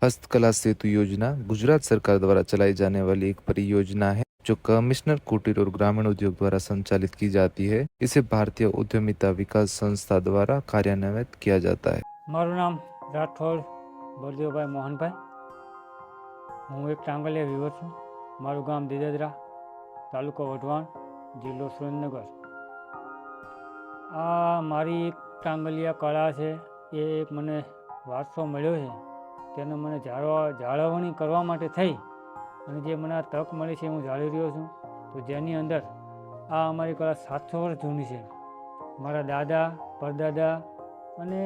हस्तकला सेतु योजना गुजरात सरकार द्वारा चलाई जाने वाली एक परियोजना है जो कमिश्नर कुटीर और ग्रामीण उद्योग द्वारा संचालित की जाती है। इसे भारतीय उद्यमिता विकास संस्था द्वारा कार्यान्वित किया जाता है। મારું નામ રાઠોડ બળદેવભાઈ મોહનભાઈ, હું એક ટાંગલિયા વિવર છું. મારું ગામ દિદદરા, તાલુકો વઢવાણ, જિલ્લો સુરેન્દ્રનગર. આ મારી એક ટાંગલિયા કળા છે, એ એક મને વારસો મળ્યો છે. તેને મને જાળવણી કરવા માટે થઈ અને જે મને આ તક મળી છે હું જાળવી રહ્યો છું. તો જેની અંદર આ અમારી કળા 700 વર્ષ જૂની છે. મારા દાદા પરદાદા અને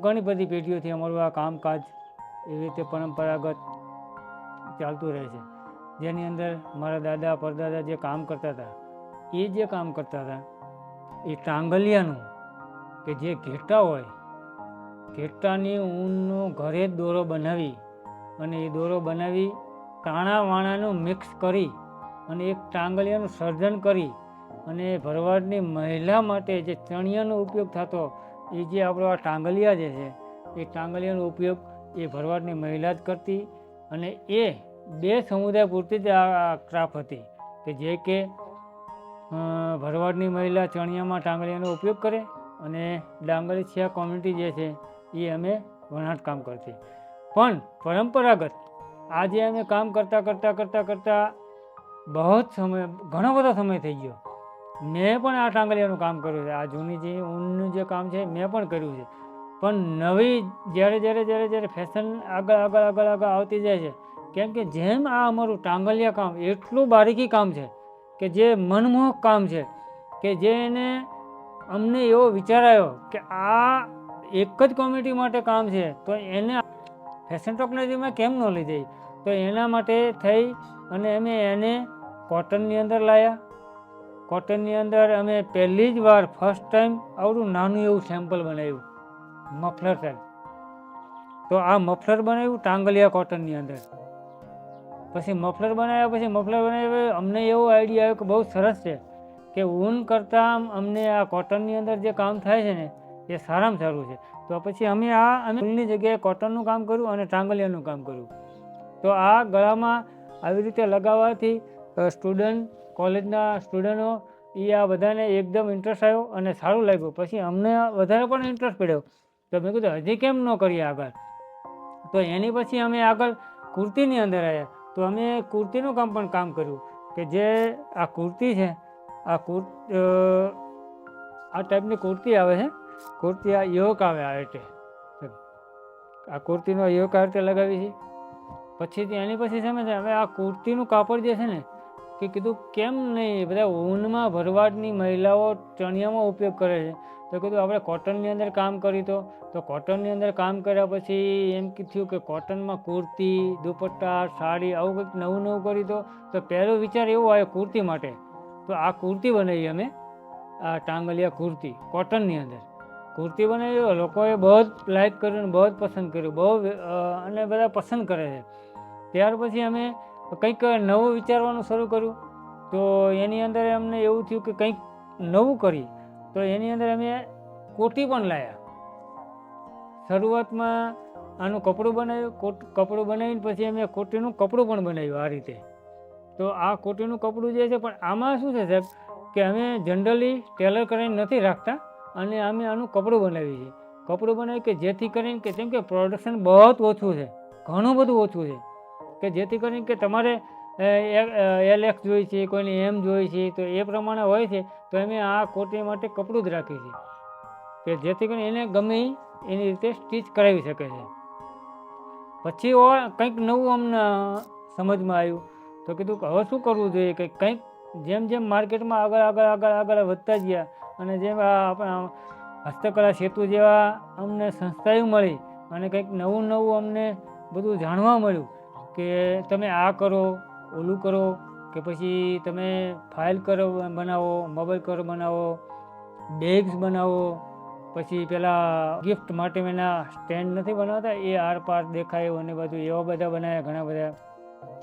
ઘણી બધી પેઢીઓથી અમારું આ કામકાજ એવી રીતે પરંપરાગત ચાલતું રહે છે. જેની અંદર મારા દાદા પરદાદા જે કામ કરતા હતા, એ જે કામ કરતા હતા એ ટાંગલિયાનું કે જે ઘેટા હોય, ઘેટાની ઊનનો ઘરે જ દોરો બનાવી અને એ દોરો બનાવી કાણા વાણાનું મિક્સ કરી અને એક ટાંગલિયાનું સર્જન કરી અને ભરવાડની મહિલા માટે જે ચણિયાનો ઉપયોગ થતો, એ જે આપણો આ ટાંગલિયા જે છે એ ટાંગલિયાનો ઉપયોગ એ ભરવાડની મહિલા જ કરતી. અને એ બે સમુદાય પૂરતી જ આ ક્રાફ્ટ હતી કે જે કે ભરવાડની મહિલા ચણિયામાં ટાંગલિયાનો ઉપયોગ કરે અને ડાંગરસિયા કોમ્યુનિટી જે છે એ અમે વણાટ કામ કરતી. પણ પરંપરાગત આજે અમે કામ કરતાં બહુ સમય, ઘણો બધો સમય થઈ ગયો. મેં પણ આ ટાંગલિયાનું કામ કર્યું છે. આ જૂની જે ઊનનું જે કામ છે મેં પણ કર્યું છે. પણ નવી જ્યારે ફેશન આગળ આવતી જાય છે, કેમ કે જેમ આ અમારું ટાંગલિયા કામ એટલું બારીકી કામ છે કે જે મનમોહક કામ છે કે જે એને અમને એવો વિચાર આવ્યો કે આ એક જ કોમ્યુનિટી માટે કામ છે તો એને ફેશન ટેકનોલોજીમાં કેમ ન લઈ જઈએ. તો એના માટે થઈ અને અમે એને કોટનની અંદર લાવ્યા. કોટનની અંદર અમે પહેલી જ વાર ફર્સ્ટ ટાઈમ આવડું નાનું એવું સેમ્પલ બનાવ્યું, મફલર ટાઈપ. તો આ મફલર બનાવ્યું ટાંગલિયા કોટનની અંદર. પછી મફલર બનાવ્યા અમને એવો આઈડિયા આવ્યો કે બહુ સરસ છે કે ઊન કરતાં અમને આ કોટનની અંદર જે કામ થાય છે ને એ સારામાં સારું છે. તો પછી અમે ઊનની જગ્યાએ કોટનનું કામ કર્યું અને ટાંગલિયાનું કામ કર્યું. તો આ ગળામાં આવી રીતે લગાવવાથી સ્ટુડન્ટ, કોલેજના સ્ટુડન્ટો એ આ બધાને એકદમ ઇન્ટરેસ્ટ આવ્યો અને સારું લાગ્યું. પછી અમને વધારે પણ ઇન્ટરેસ્ટ પડ્યો. તો મેં કીધું હજી કેમ ન કરીએ આગળ. તો એની પછી અમે આગળ કુર્તીની અંદર આવ્યા. તો અમે કુર્તીનું કામ કર્યું કે જે આ કુર્તી છે, આ ટાઈપની કુર્તી આવે છે. કુર્તી આ યોક આવે આ રીતે, આ કુર્તીનો યોક આ રીતે લગાવી છે. પછી એની પછી સમજે હવે આ કુર્તીનું કાપડ જે છે ને કે કીધું કેમ નહીં, બધા ઊનમાં ભરવાડની મહિલાઓ ચણિયામાં ઉપયોગ કરે છે. તો કીધું આપણે કોટનની અંદર કામ કરી. તો કોટનની અંદર કામ કર્યા પછી એમ થયું કે કોટનમાં કુર્તી, દુપટ્ટા, સાડી આવું કંઈક નવું કરી. તો પહેલો વિચાર એવો આવ્યો કુર્તી માટે. તો આ કુર્તી બનાવી અમે, આ ટાંગલિયા કુર્તી કોટનની અંદર કુર્તી બનાવી. લોકોએ બહુ જ લાઈક કર્યું, બહુ જ પસંદ કર્યું, બહુ અને બધા પસંદ કરે છે. ત્યાર પછી અમે કંઈક નવું વિચારવાનું શરૂ કર્યું. તો એની અંદર અમને એવું થયું કે કંઈક નવું કરી. તો એની અંદર અમે કોટી પણ લાવ્યા. શરૂઆતમાં આનું કપડું બનાવ્યું. કપડું બનાવીને પછી અમે કોટીનું કપડું પણ બનાવ્યું આ રીતે. તો આ કોટીનું કપડું જે છે, પણ આમાં શું છે સાહેબ કે અમે જનરલી ટેલર કરીને નથી રાખતા અને અમે આનું કપડું બનાવીએ છીએ. કપડું બનાવી કે જેથી કરીને કે કેમ કે પ્રોડક્શન બહુ ઓછું છે, ઘણું બધું ઓછું છે, કે જેથી કરીને કે તમારે LX જોઈએ છે, કોઈને M જોઈએ છે, તો એ પ્રમાણે હોય છે. તો અમે આ કોટી માટે કપડું જ રાખીએ છીએ કે જેથી કરીને એને ગમે એની રીતે સ્ટીચ કરાવી શકે છે. પછી કંઈક નવું અમને સમજમાં આવ્યું. તો કીધું કે હવે શું કરવું જોઈએ કે કંઈક જેમ માર્કેટમાં આગળ વધતા ગયા અને જેમ આપણા હસ્તકલા સેતુ જેવા અમને સંસ્થાઓ મળી અને કંઈક નવું અમને બધું જાણવા મળ્યું કે તમે આ કરો, ઓલું કરો, કે પછી તમે ફાઇલ કરો બનાવો, મોબાઈલ કવર બનાવો, બેગ્સ બનાવો, પછી પેલા ગિફ્ટ માટે એના સ્ટેન્ડ નથી બનાવતા એ આર પાર દેખાય અને બધું એવા બધા બનાવ્યા ઘણા બધા.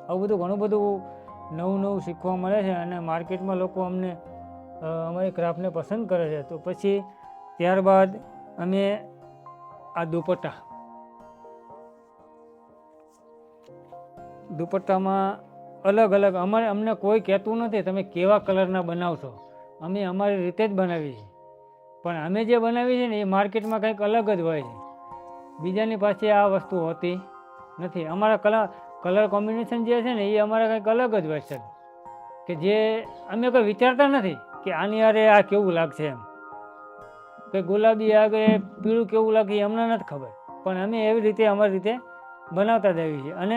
આવું બધું ઘણું બધું નવું શીખવા મળે છે અને માર્કેટમાં લોકો અમને અમારી ક્રાફ્ટને પસંદ કરે છે. તો પછી ત્યારબાદ અમે આ દુપટ્ટા દુપટ્ટામાં અલગ અલગ અમને કોઈ કહેતું નથી તમે કેવા કલરના બનાવશો, અમે અમારી રીતે જ બનાવીએ છીએ. પણ અમે જે બનાવીએ છીએ ને એ માર્કેટમાં કંઈક અલગ જ હોય છે. બીજાની પાસે આ વસ્તુ હોતી નથી. અમારા કલર કોમ્બિનેશન જે છે ને એ અમારા કંઈક અલગ જ હોય છે, કે જે અમે કોઈ વિચારતા નથી કે આની હારે આ કેવું લાગશે એમ, કે ગુલાબી આગળ પીળું કેવું લાગે એ અમને નથી ખબર, પણ અમે એવી રીતે અમારી રીતે બનાવતા જ આવીએ છીએ. અને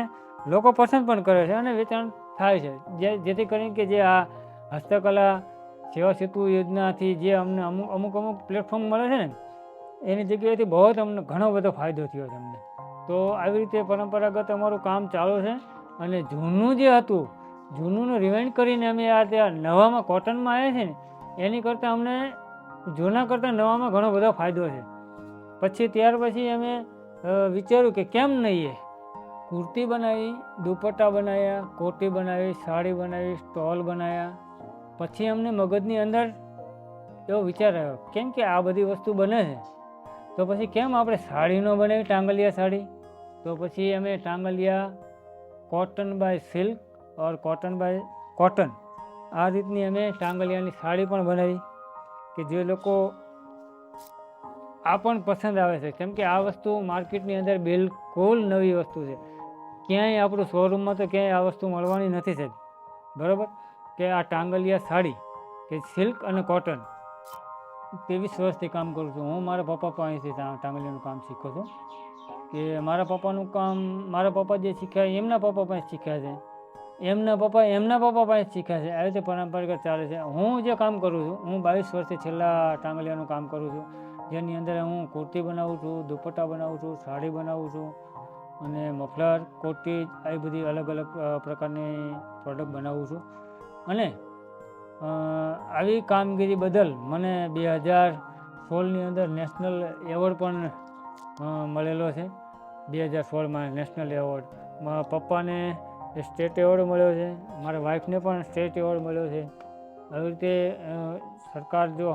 લોકો પસંદ પણ કરે છે અને વેચાણ થાય છે. જેથી કરીને કે જે આ હસ્તકલા સેવા સેતુ યોજનાથી જે અમને અમુક પ્લેટફોર્મ મળે છે ને એની જગ્યાએથી બહુ જ અમને ઘણો બધો ફાયદો થયો છે અમને. તો આવી રીતે પરંપરાગત અમારું કામ ચાલુ છે. અને જૂનું જે હતું જૂનુંનું રિવાઇન્ડ કરીને અમે આ ત્યાં નવામાં કોટનમાં આવ્યા છે ને એની કરતાં અમને જૂના કરતાં નવામાં ઘણો બધો ફાયદો છે. ત્યાર પછી અમે વિચાર્યું કે કેમ નહીં એ કુર્તી બનાવી, દુપટ્ટા બનાવ્યા, કોટી બનાવી, સાડી બનાવી, સ્ટોલ બનાવ્યા. પછી અમને મગજની અંદર એવો વિચાર આવ્યો કેમ કે આ બધી વસ્તુ બને છે તો પછી કેમ આપણે સાડી ન બનાવી, ટાંગલિયા સાડી. તો પછી અમે Tangaliya cotton by silk or cotton by cotton આ રીતની અમે ટાંગલિયાની સાડી પણ બનાવી, કે જે લોકો આ પણ પસંદ આવે છે. કેમ કે આ વસ્તુ માર્કેટની અંદર બિલકુલ નવી વસ્તુ છે. ક્યાંય આપણું શોરૂમમાં તો ક્યાંય આ વસ્તુ મળવાની નથી સાહેબ, બરાબર. કે આ ટાંગલિયા સાડી કે સિલ્ક અને કોટન 23 વર્ષથી કામ કરું છું હું. મારા પપ્પા પાસેથી ટાંગલિયાનું કામ શીખ્યો છું. કે મારા પપ્પા જે શીખ્યા એમના પપ્પા પાસે શીખ્યા છે, એમના પપ્પા પાસે શીખ્યા છે. આવી રીતે પરંપરાગત ચાલે છે. હું જે કામ કરું છું હું 22 વર્ષથી છેલ્લા ટાંગલિયાનું કામ કરું છું, જેની અંદર હું કુર્તી બનાવું છું, દુપટ્ટા બનાવું છું, સાડી બનાવું છું અને મફલર, કોટી આવી બધી અલગ અલગ પ્રકારની પ્રોડક્ટ બનાવું છું. અને આવી કામગીરી બદલ મને 2016ની અંદર નેશનલ એવોર્ડ પણ મળેલો છે. 2016માં નેશનલ એવોર્ડ, મારા પપ્પાને સ્ટેટ એવોર્ડ મળ્યો છે, મારા વાઈફને પણ સ્ટેટ એવોર્ડ મળ્યો છે. આવી રીતે સરકાર જો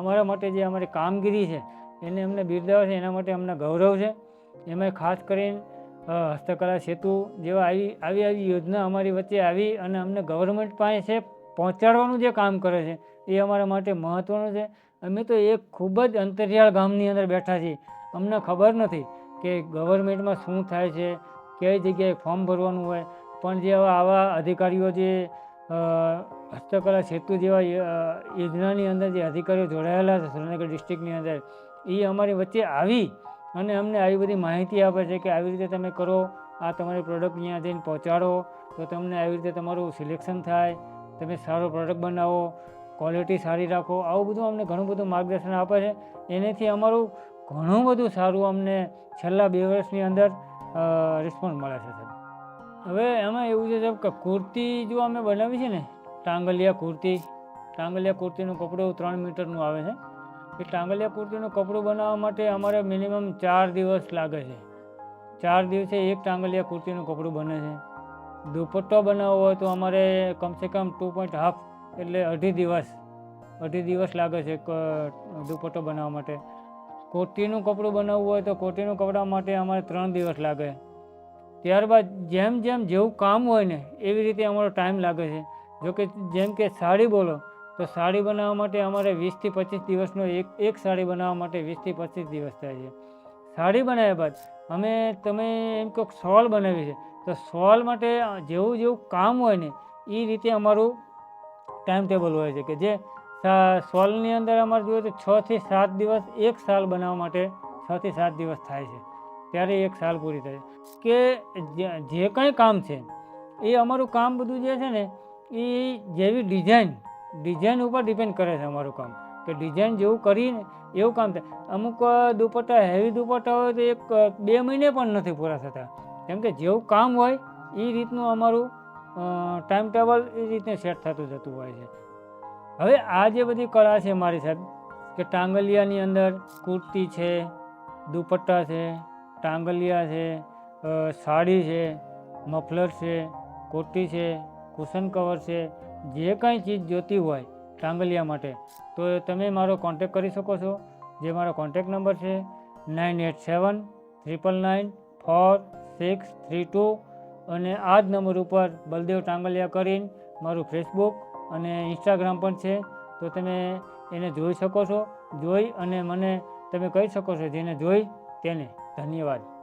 અમારા માટે જે અમારી કામગીરી છે એને અમને બિરદાવે છે, એના માટે અમને ગૌરવ છે. એમાં ખાસ કરીને હસ્તકલા સેતુ જેવા આવી યોજના અમારી વચ્ચે આવી અને અમને ગવર્મેન્ટ પાસે પહોંચાડવાનું જે કામ કરે છે એ અમારા માટે મહત્ત્વનું છે. અમે તો એક ખૂબ જ અંતરિયાળ ગામની અંદર બેઠા છીએ, અમને ખબર નથી કે ગવર્મેન્ટમાં શું થાય છે, કઈ જગ્યાએ ફોર્મ ભરવાનું હોય. પણ જે આવા અધિકારીઓ જે હસ્તકલા સેતુ જેવા યોજનાની અંદર જે અધિકારીઓ જોડાયેલા છે સુરેન્દ્રનગર ડિસ્ટ્રિક્ટની અંદર, એ અમારી વચ્ચે આવી અને અમને આવી બધી માહિતી આપે છે કે આવી રીતે તમે કરો, આ તમારી પ્રોડક્ટ અહીંયા જઈને પહોંચાડો તો તમને આવી રીતે તમારું સિલેક્શન થાય, તમે સારો પ્રોડક્ટ બનાવો, ક્વોલિટી સારી રાખો. આવું બધું અમને ઘણું બધું માર્ગદર્શન આપે છે. એનાથી અમારું ઘણું બધું સારું અમને છેલ્લા 2 વર્ષની અંદર રિસ્પોન્સ મળે છે સાહેબ. હવે એમાં એવું છે સાહેબ કે કુર્તી જો અમે બનાવી છે ને ટાંગલિયા કુર્તીનું કપડું 3 મીટરનું આવે છે. એ ટાંગલિયા કુર્તીનું કપડું બનાવવા માટે અમારે મિનિમમ 4 દિવસ લાગે છે. 4 દિવસે એક ટાંગલિયા કુર્તીનું કપડું બને છે. દુપટ્ટો બનાવવો હોય તો અમારે કમસે કમ 2.5 એટલે અઢી દિવસ લાગે છે દુપટ્ટો બનાવવા માટે. કોટીનું કપડું બનાવવું હોય તો કોટીનું કપડા માટે અમારે 3 દિવસ લાગે. ત્યારબાદ જેવું કામ હોય ને એવી રીતે અમારો ટાઈમ લાગે છે. જોકે જેમ કે સાડી બોલો તો સાડી બનાવવા માટે અમારે 20 થી 25 દિવસનો એક સાડી બનાવવા માટે 20 થી 25 દિવસ થાય છે. સાડી બનાવ્યા બાદ તમે એમ કહો શોલ બનાવી છે તો શોલ માટે જેવું કામ હોય ને એ રીતે અમારું ટાઈમ ટેબલ હોય છે. કે જે શોલની અંદર અમારે જોઈએ તો 6 થી 7 દિવસ, એક સાલ બનાવવા માટે 6 થી 7 દિવસ થાય છે, ત્યારે એક સાલ પૂરી થાય કે જે કંઈ કામ છે એ અમારું કામ બધું જે છે ને એ જેવી ડિઝાઇન ઉપર ડિપેન્ડ કરે છે અમારું કામ. કે ડિઝાઇન જેવું કરીને એવું કામ થાય. અમુક દુપટ્ટા હેવી દુપટ્ટા હોય તો 2 મહિને પણ નથી પૂરા થતા. કેમ કે જેવું કામ હોય એ રીતનું અમારું ટાઈમ ટેબલ એ રીતે સેટ થતું જતું હોય છે. હવે આ જે બધી કળા છે મારી સાહેબ, કે ટાંગલિયાની અંદર કુર્તી છે, દુપટ્ટા છે, ટાંગલિયા છે, સાડી છે, મફલર છે, કોટી છે, કુશન કવર છે, જે કાંઈ ચીજ જોતી હોય ટાંગલિયા માટે તો તમે મારો કોન્ટેક કરી શકો છો. જે મારો કોન્ટેક નંબર છે 9879994676. 728632 અને આ જ નંબર ઉપર બલદેવ ટાંગલિયા કરીને મારું ફેસબુક અને ઇન્સ્ટાગ્રામ પણ છે, તો તમે એને જોઈ શકો છો. જોઈ અને મને તમે કહી શકો છો, જેને જોઈ તેને. ધન્યવાદ.